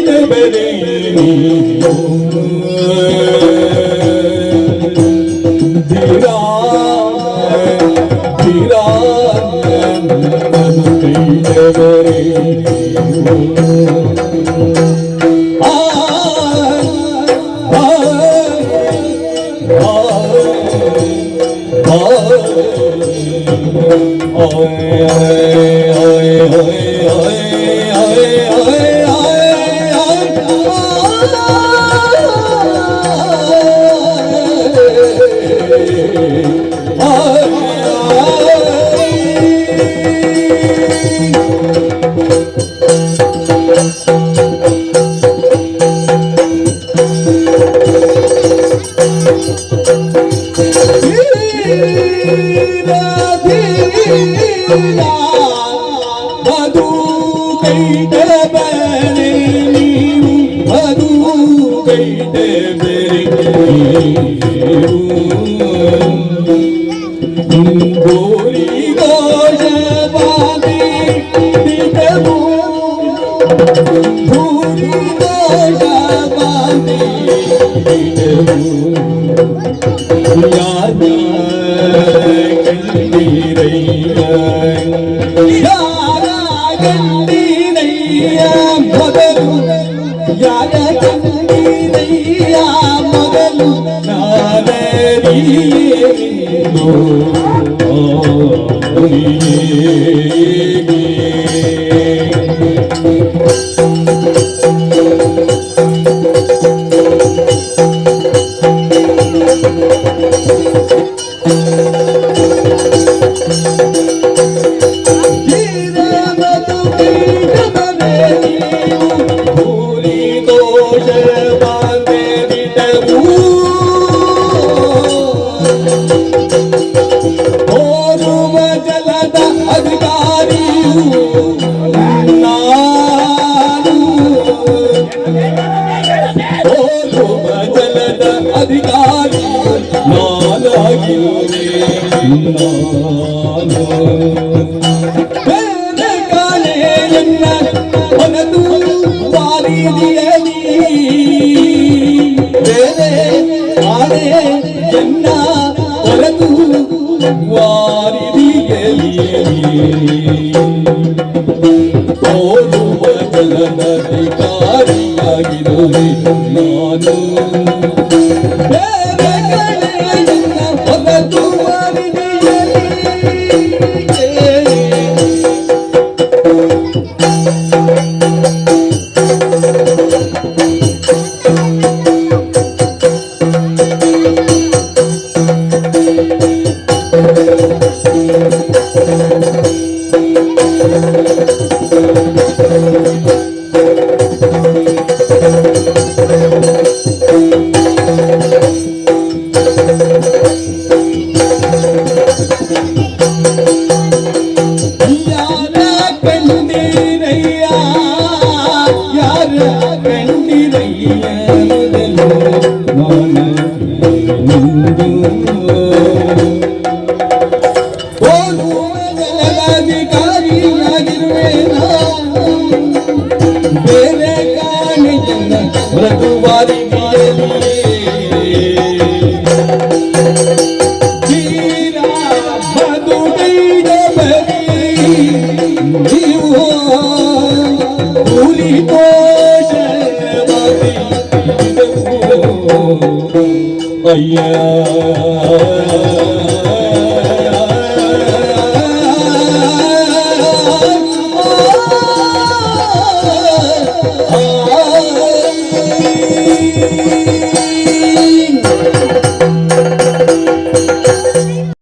ಕೈದವರೇ ಧೀರಾ ಧೀರಾ ಕೈದವರೇ ಮಧು ಕೈದವರೇ ಮಧು ಕೈದವರೇ ಗೋರಿ ಗೋಷವಾದಿ ದಿಗವು ಭೂರಿ ಗೋಷವಾದಿ ದಿಗವು ಯಾರ ಗಂಡೀರಯ್ಯ ಯಾರ ಗಂಡೀರಯ್ಯ ಮೊದಲು ಯಾರ ಗಂಡೀರಯ್ಯ ಮೊದಲು ನಾನರಿಯೇನು ಅಧಿಕಾರಿ ನಾನಾಗಿರುವೆ ಬೇರೆ ಕಾಲೆಯನ್ನ ಹೊನದು ವಾರಿದಿಯಲಿ ಬೇರೆ ಕಾಲೆಯನ್ನ ಹೊರದು ವಾರಿದಿಯಲಿ ಓದುವ ಜಲನಧಿಕಾರಿಯಾಗಿರುವೆ ನಾನು ಬೇರೆ ಕಾಣಿಯನ್ನ ಹೊರತು ತೀರಾ ಮಧು ಕೈದವರೇ ನೀವು ಪೂರಿ ದೋಷವಾದಿ ಅಯ್ಯ